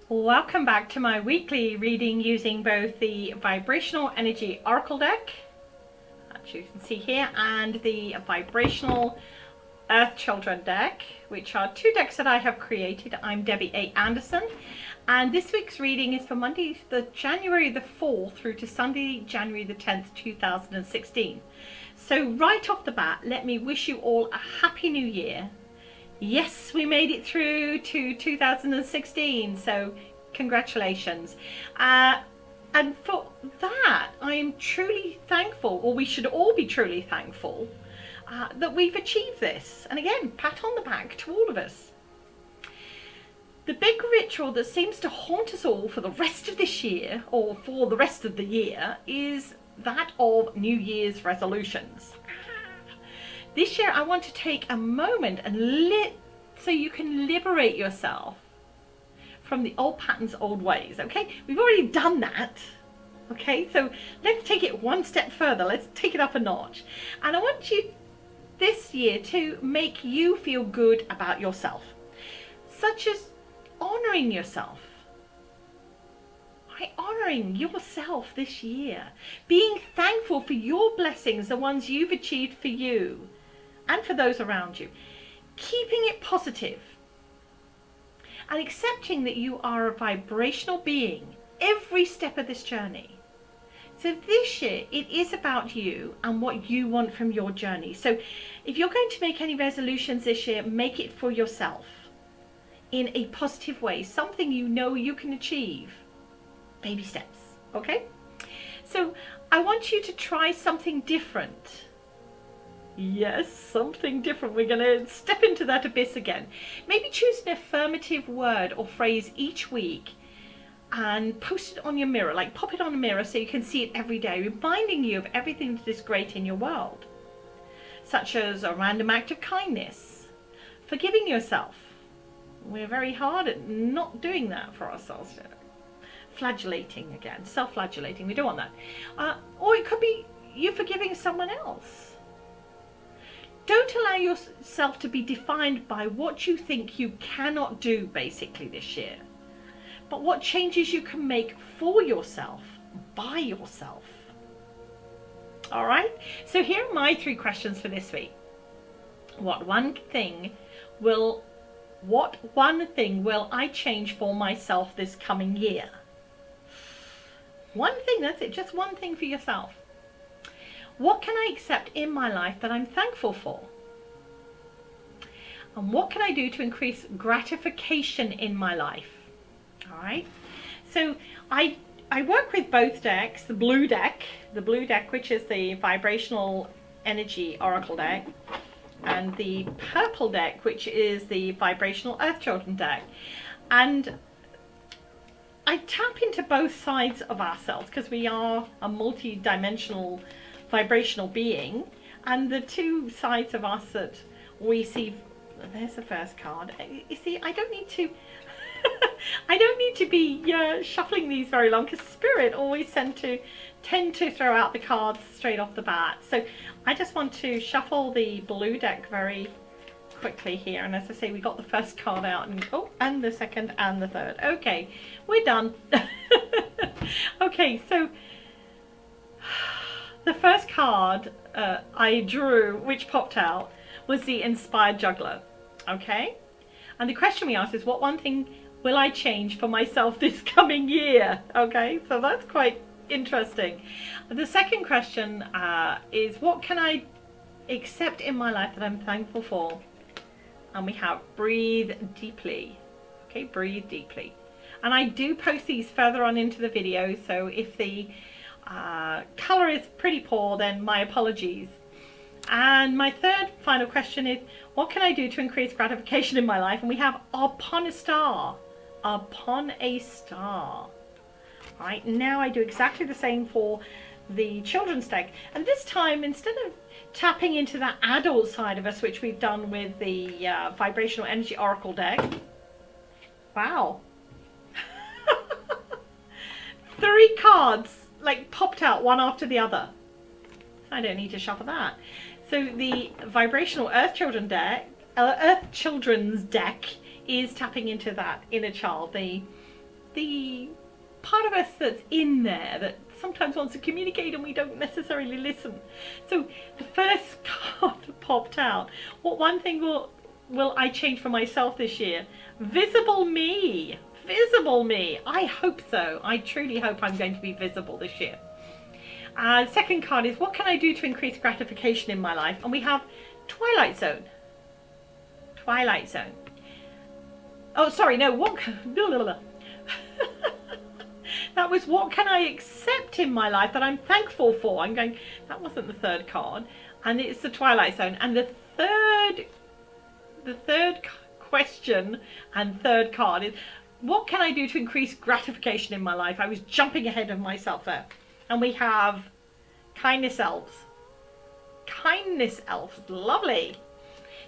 Welcome back to my weekly reading using both the Vibrational Energy Oracle deck, as you can see here, and the Vibrational Earth Children deck, which are two decks that I have created. I'm Debbie A. Anderson, and this week's reading is for Monday, January the 4th through to Sunday, January the 10th, 2016. So right off the bat, let me wish you all a Happy New Year. Yes, we made it through to 2016, so congratulations. And for that, I am truly thankful, or we should all be truly thankful, that we've achieved this. And again, pat on the back to all of us. The big ritual that seems to haunt us all for the rest of this year, or for the rest of the year, is that of New Year's resolutions. This year I want to take a moment and so you can liberate yourself from the old patterns, old ways, okay? We've already done that, okay? So let's take it one step further. Let's take it up a notch. And I want you this year to make you feel good about yourself, such as honoring yourself. By honoring yourself this year, being thankful for your blessings, the ones you've achieved for you and for those around you, keeping it positive, and accepting that you are a vibrational being every step of this journey. So this year, it is about you and what you want from your journey. So if you're going to make any resolutions this year, make it for yourself in a positive way, something you know you can achieve. Baby steps, okay? So I want you to try something different. Yes, something different. We're going to step into that abyss again. Maybe choose an affirmative word or phrase each week and post it on your mirror, like pop it on a mirror so you can see it every day, reminding you of everything that is great in your world, such as a random act of kindness, forgiving yourself. We're very hard at not doing that for ourselves. Flagellating again, self-flagellating, we don't want that. Or it could be you forgiving someone else. Don't allow yourself to be defined by what you think you cannot do basically this year, but what changes you can make for yourself, by yourself. All right, so here are my 3 questions for this week. What one thing will I change for myself this coming year? One thing, that's it, just one thing for yourself. What can I accept in my life that I'm thankful for? And what can I do to increase gratification in my life? All right. So I work with both decks, the blue deck, which is the Vibrational Energy Oracle deck, and the purple deck, which is the Vibrational Earth Children deck. And I tap into both sides of ourselves because we are a multi-dimensional vibrational being, and the two sides of us that we see. There's the first card. You see, I don't need to I don't need to be shuffling these very long, because Spirit always tend to throw out the cards straight off the bat. So I just want to shuffle the blue deck very quickly here, and as I say, we got the first card out, and the second and the third. Okay, we're done. Okay, so the first card I drew, which popped out, was the Inspired Juggler, okay? And the question we asked is, what one thing will I change for myself this coming year? Okay, so that's quite interesting. The second question is, what can I accept in my life that I'm thankful for? And we have breathe deeply. Okay, breathe deeply. And I do post these further on into the video, so if the color is pretty poor, then my apologies. And my third final question is, what can I do to increase gratification in my life? And we have upon a star. Upon a star. All right, now I do exactly the same for the children's deck, and this time, instead of tapping into that adult side of us, which we've done with the Vibrational Energy Oracle deck, wow, 3 cards like popped out one after the other. I don't need to shuffle that. So the Vibrational Earth Children's deck is tapping into that inner child, the the part of us that's in there that sometimes wants to communicate and we don't necessarily listen. So the first card popped out. What one thing will I change for myself this year? Visible me. Visible me. I hope so. I truly hope I'm going to be visible this year. Second card is, what can I do to increase gratification in my life? And we have Twilight Zone. Twilight Zone. Oh, sorry, no, what? That was, what can I accept in my life that I'm thankful for? I'm going, that wasn't the third card. And it's the Twilight Zone. And the third question and third card is, what can I do to increase gratification in my life? I was jumping ahead of myself there. And we have kindness elves. Kindness elves, lovely.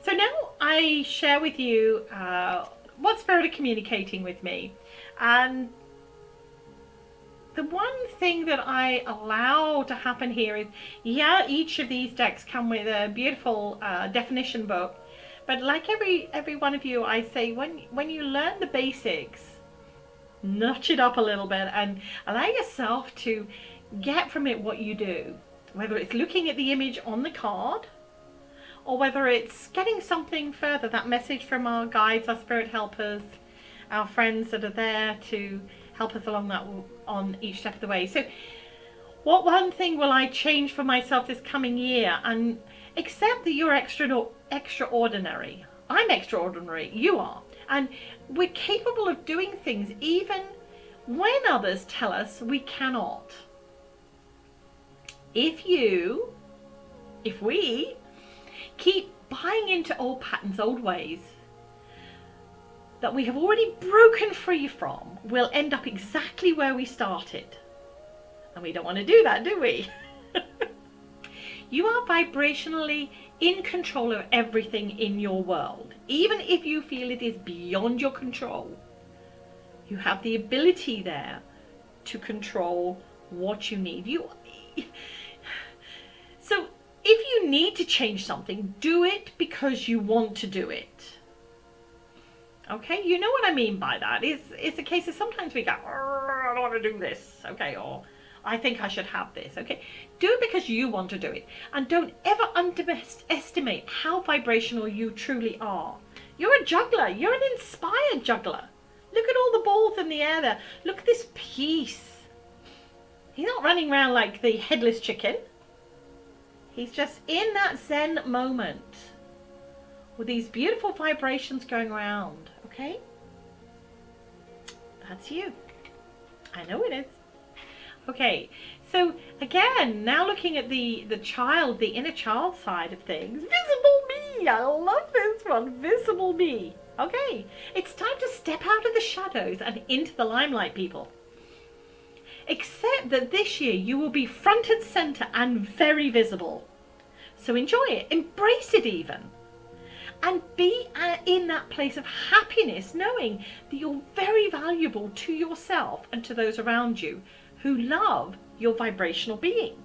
So now I share with you what Spirit are communicating with me. And the one thing that I allow to happen here is, yeah, each of these decks come with a beautiful definition book. But like every one of you, I say, when you learn the basics, notch it up a little bit and allow yourself to get from it what you do. Whether it's looking at the image on the card, or whether it's getting something further, that message from our guides, our spirit helpers, our friends that are there to help us along that on each step of the way. So what one thing will I change for myself this coming year? And accept that you're extraordinary. I'm extraordinary, you are. And we're capable of doing things even when others tell us we cannot. If we keep buying into old patterns, old ways that we have already broken free from, we'll end up exactly where we started. And we don't want to do that, do we? You are vibrationally in control of everything in your world. Even if you feel it is beyond your control, you have the ability there to control what you need. So if you need to change something, do it because you want to do it. Okay, you know what I mean by that. It's a case of sometimes we go, I don't want to do this, okay, or I think I should have this, okay. Do it because you want to do it. And don't ever underestimate how vibrational you truly are. You're a juggler. You're an inspired juggler. Look at all the balls in the air there. Look at this piece. He's not running around like the headless chicken. He's just in that Zen moment with these beautiful vibrations going around, okay? That's you. I know it is. Okay, so again, now looking at the child, the inner child side of things. Visible me! I love this one. Visible me. Okay, it's time to step out of the shadows and into the limelight, people. Except that this year you will be front and center and very visible. So enjoy it, embrace it even. And be in that place of happiness, knowing that you're very valuable to yourself and to those around you who love your vibrational being.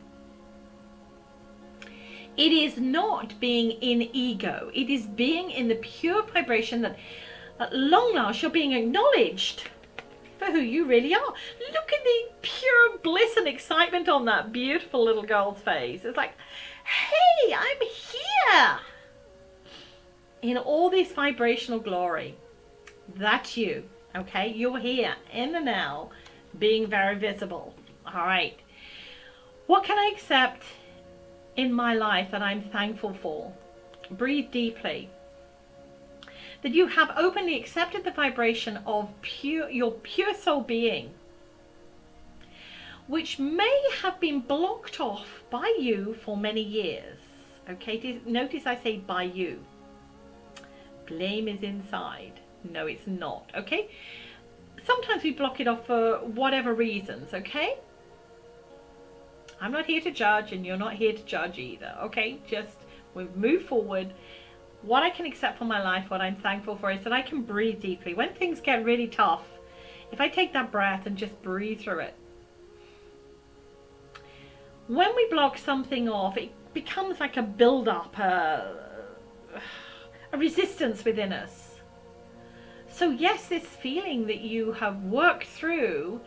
It is not being in ego. It is being in the pure vibration that at long last you're being acknowledged for who you really are. Look at the pure bliss and excitement on that beautiful little girl's face. It's like, hey, I'm here in all this vibrational glory. That's you, okay? You're here in the now, being very visible. All right. What can I accept in my life that I'm thankful for? Breathe deeply. That you have openly accepted the vibration of your pure soul being, which may have been blocked off by you for many years. Okay, notice I say by you. Blame is inside. No, it's not. Okay, sometimes we block it off for whatever reasons. Okay, I'm not here to judge, and you're not here to judge either. Okay, just we move forward. What I can accept for my life, what I'm thankful for, is that I can breathe deeply. When things get really tough, if I take that breath and just breathe through it. When we block something off, it becomes like a build-up, a resistance within us. So yes, this feeling that you have worked through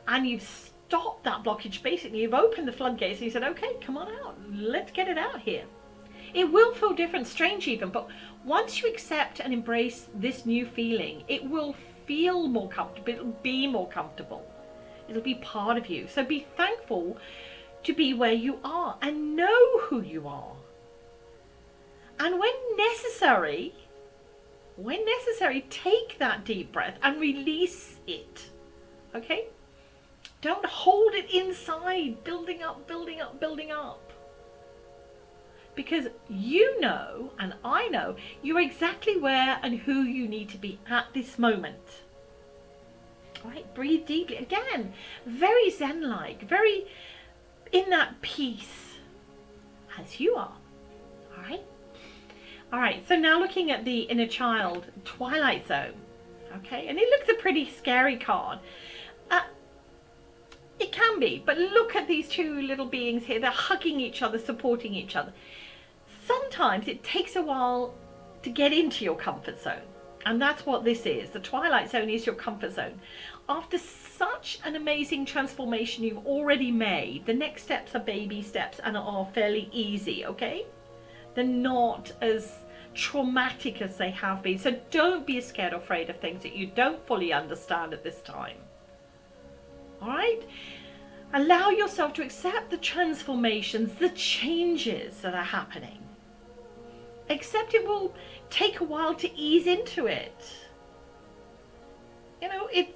and you've stopped that blockage, basically you've opened the floodgates and you said, okay, come on out, let's get it out here. It will feel different, strange even, but once you accept and embrace this new feeling, it will feel more comfortable, it'll be more comfortable. It'll be part of you. So be thankful to be where you are and know who you are. And when necessary, take that deep breath and release it. Okay? Don't hold it inside, building up, building up, building up. Because you know, and I know, you're exactly where and who you need to be at this moment. All right, breathe deeply. Again, very Zen-like, very in that peace as you are. All right? All right, so now looking at the inner child, Twilight Zone. Okay, and it looks a pretty scary card. It can be, but look at these two little beings here. They're hugging each other, supporting each other. Sometimes it takes a while to get into your comfort zone. And that's what this is. The Twilight Zone is your comfort zone. After such an amazing transformation you've already made, the next steps are baby steps and are fairly easy, okay? They're not as traumatic as they have been. So don't be scared or afraid of things that you don't fully understand at this time. All right? Allow yourself to accept the transformations, the changes that are happening. Accept it will take a while to ease into it. You know, if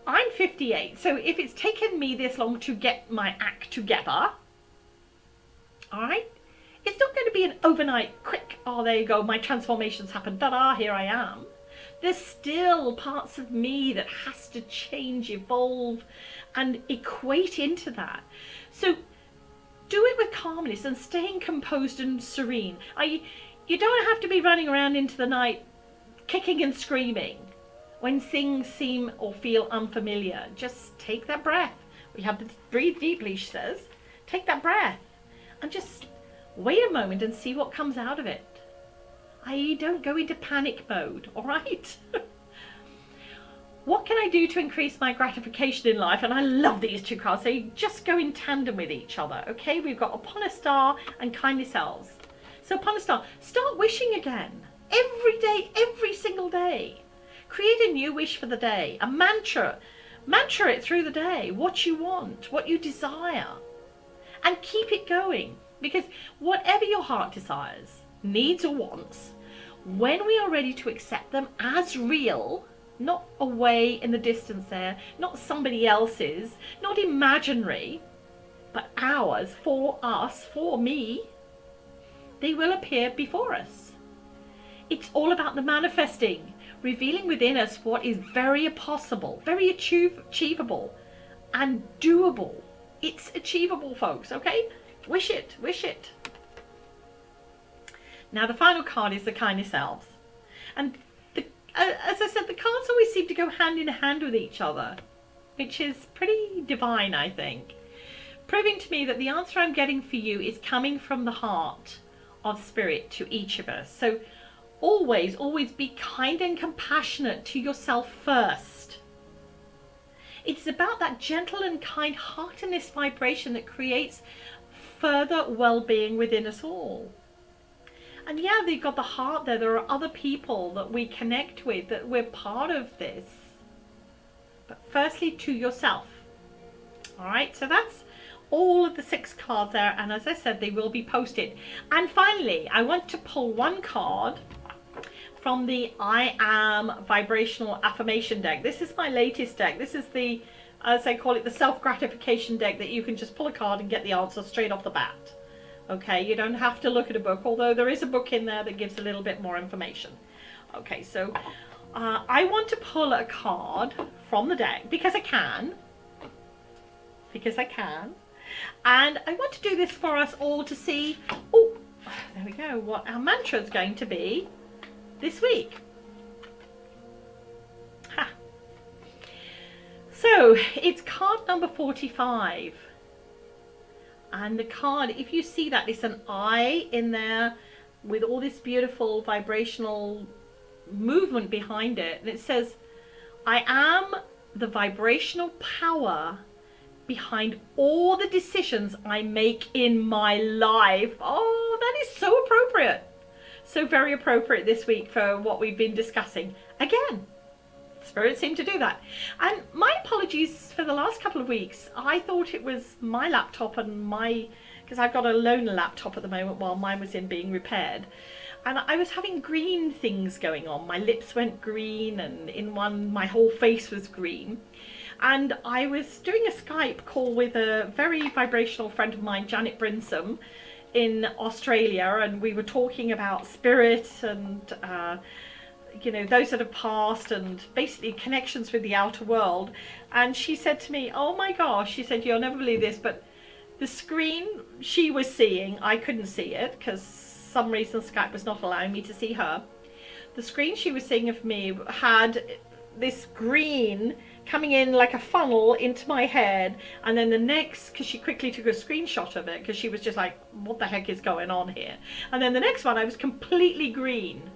I'm 58, so if it's taken me this long to get my act together, all right, it's not going to be an overnight quick, oh, there you go, my transformations happened, ta-da, here I am. There's still parts of me that has to change, evolve, and equate into that. So do it with calmness and staying composed and serene. You don't have to be running around into the night kicking and screaming when things seem or feel unfamiliar. Just take that breath. We have to breathe deeply, she says. Take that breath and just wait a moment and see what comes out of it. Don't go into panic mode, all right? What can I do to increase my gratification in life? And I love these two cards. They just go in tandem with each other, okay? We've got Upon a Star and Kindness Elves. So Upon a Star, start wishing again. Every day, every single day. Create a new wish for the day. A mantra. Mantra it through the day. What you want, what you desire. And keep it going. Because whatever your heart desires, needs or wants, when we are ready to accept them as real, not away in the distance there, not somebody else's, not imaginary, but ours, for us, for me, they will appear before us. It's all about the manifesting, revealing within us what is very possible, very achievable and doable. It's achievable, folks, okay? Wish it, wish it. Now the final card is the Kindness Elves. And as I said, the cards always seem to go hand in hand with each other, which is pretty divine, I think. Proving to me that the answer I'm getting for you is coming from the heart of spirit to each of us. So always, always be kind and compassionate to yourself first. It's about that gentle and kind-heartedness vibration that creates further well-being within us all. And yeah, they've got the heart there. There are other people that we connect with, that we're part of this. But firstly, to yourself. All right, so that's all of the 6 cards there. And as I said, they will be posted. And finally, I want to pull one card from the I Am Vibrational Affirmation deck. This is my latest deck. This is the, as I call it, the self-gratification deck that you can just pull a card and get the answer straight off the bat. Okay, you don't have to look at a book, although there is a book in there that gives a little bit more information. Okay, so I want to pull a card from the deck because I can. And I want to do this for us all to see, oh, there we go, what our mantra is going to be this week. Ha. So it's card number 45. And the card, if you see that, it's an eye in there with all this beautiful vibrational movement behind it. And it says, I am the vibrational power behind all the decisions I make in my life. Oh, that is so appropriate. So very appropriate this week for what we've been discussing. Again, Spirit seemed to do that. And my apologies for the last couple of weeks. I thought it was my laptop and because I've got a loaner laptop at the moment while mine was being repaired. And I was having green things going on. My lips went green, and in one, my whole face was green. And I was doing a Skype call with a very vibrational friend of mine, Janet Brinsome, in Australia, and we were talking about spirit and you know, those that have passed, and basically connections with the outer world. And she said to me, oh my gosh, she said, you'll never believe this, but the screen she was seeing, I couldn't see it because some reason Skype was not allowing me to see her. The screen she was seeing of me had this green coming in like a funnel into my head, and then the next, because she quickly took a screenshot of it because she was just like, what the heck is going on here? And then the next one, I was completely green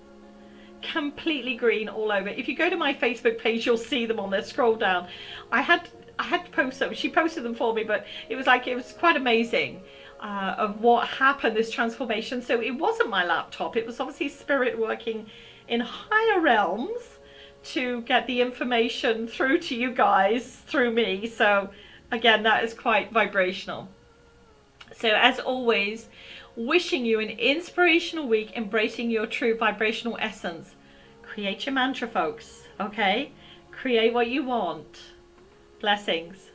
all over. If you go to my Facebook page, you'll see them on there. Scroll down. I had to post them. She posted them for me, but it was quite amazing of what happened, this transformation. So it wasn't my laptop. It was obviously spirit working in higher realms to get the information through to you guys through me. So again, that is quite vibrational. So as always, wishing you an inspirational week, embracing your true vibrational essence. Create your mantra, folks, okay? Create what you want. Blessings.